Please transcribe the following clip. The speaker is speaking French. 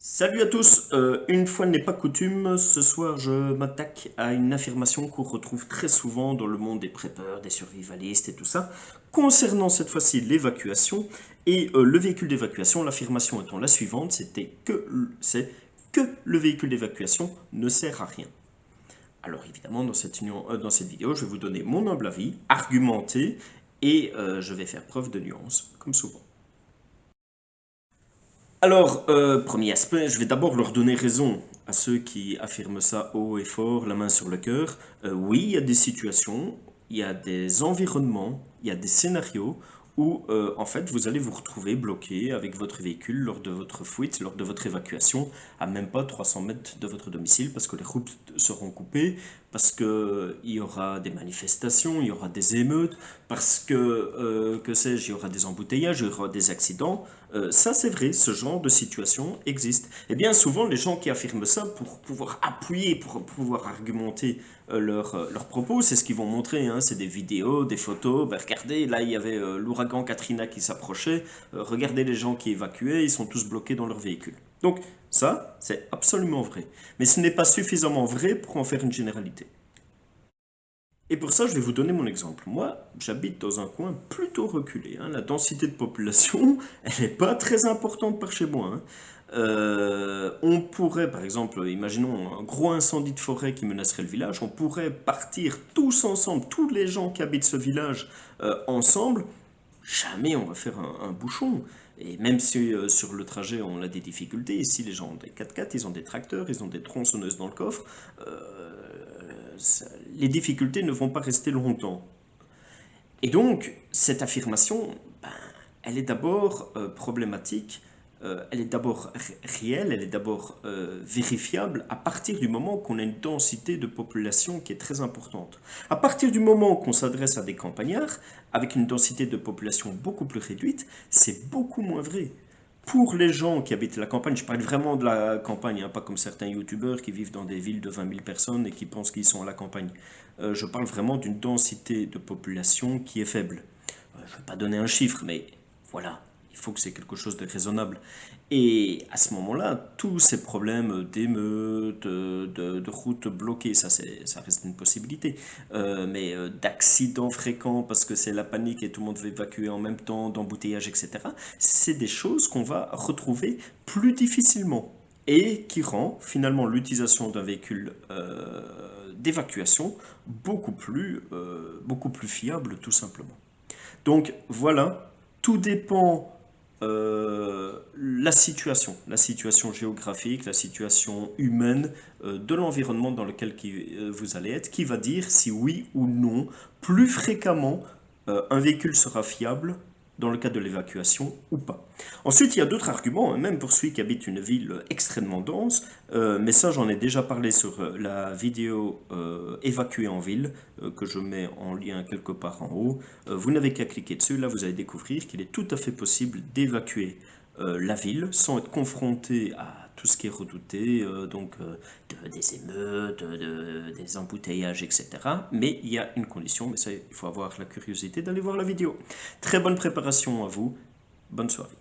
Salut à tous, une fois n'est pas coutume, ce soir je m'attaque à une affirmation qu'on retrouve très souvent dans le monde des preppers, des survivalistes et tout ça, concernant cette fois-ci l'évacuation et le véhicule d'évacuation. L'affirmation étant la suivante, c'est que le véhicule d'évacuation ne sert à rien. Alors évidemment, dans cette vidéo, je vais vous donner mon humble avis, argumenté, et je vais faire preuve de nuance, comme souvent. Alors, premier aspect, je vais d'abord leur donner raison à ceux qui affirment ça haut et fort, la main sur le cœur. Oui, il y a des situations, il y a des environnements, il y a des scénarios où, en fait, vous allez vous retrouver bloqué avec votre véhicule lors de votre fuite, lors de votre évacuation, à même pas 300 mètres de votre domicile, parce que les routes seront coupées, parce qu'il y aura des manifestations, il y aura des émeutes, parce que sais-je, il y aura des embouteillages, il y aura des accidents. Ça, c'est vrai, ce genre de situation existe. Et bien souvent, les gens qui affirment ça pour pouvoir appuyer, pour pouvoir argumenter leurs propos, c'est ce qu'ils vont montrer, hein. C'est des vidéos, des photos. Ben, regardez, là, il y avait l'ouragan Katrina qui s'approchait. Regardez les gens qui évacuaient, ils sont tous bloqués dans leur véhicule. Donc, ça, c'est absolument vrai. Mais ce n'est pas suffisamment vrai pour en faire une généralité. Et pour ça, je vais vous donner mon exemple. Moi, j'habite dans un coin plutôt reculé, hein. La densité de population, elle n'est pas très importante par chez moi, hein. On pourrait, par exemple, imaginons un gros incendie de forêt qui menacerait le village, on pourrait partir tous ensemble, tous les gens qui habitent ce village ensemble. Jamais on va faire un bouchon. Et même si sur le trajet on a des difficultés, ici les gens ont des 4x4, ils ont des tracteurs, ils ont des tronçonneuses dans le coffre, les difficultés ne vont pas rester longtemps. Et donc, cette affirmation, ben, elle est d'abord problématique, elle est d'abord réelle, elle est d'abord vérifiable à partir du moment qu'on a une densité de population qui est très importante. À partir du moment qu'on s'adresse à des campagnards, avec une densité de population beaucoup plus réduite, c'est beaucoup moins vrai. Pour les gens qui habitent la campagne, je parle vraiment de la campagne, hein, pas comme certains youtubeurs qui vivent dans des villes de 20 000 personnes et qui pensent qu'ils sont à la campagne. Je parle vraiment d'une densité de population qui est faible. Je ne vais pas donner un chiffre, mais voilà, il faut que c'est quelque chose de raisonnable. Et à ce moment-là, tous ces problèmes d'émeutes, de routes bloquées, ça reste une possibilité. Mais d'accidents fréquents parce que c'est la panique et tout le monde veut évacuer en même temps, d'embouteillages, etc., c'est des choses qu'on va retrouver plus difficilement et qui rend finalement l'utilisation d'un véhicule d'évacuation beaucoup plus fiable tout simplement. Donc voilà, tout dépend la situation géographique, la situation humaine de l'environnement dans lequel vous allez être, qui va dire si oui ou non, plus fréquemment, un véhicule sera fiable dans le cas de l'évacuation ou pas. Ensuite, il y a d'autres arguments, hein, même pour celui qui habite une ville extrêmement dense, mais ça j'en ai déjà parlé sur la vidéo évacuée en ville, que je mets en lien quelque part en haut. Vous n'avez qu'à cliquer dessus, là vous allez découvrir qu'il est tout à fait possible d'évacuer la ville sans être confronté à tout ce qui est redouté, des émeutes, des embouteillages, etc. Mais il y a une condition, mais ça il faut avoir la curiosité d'aller voir la vidéo. Très bonne préparation à vous, bonne soirée.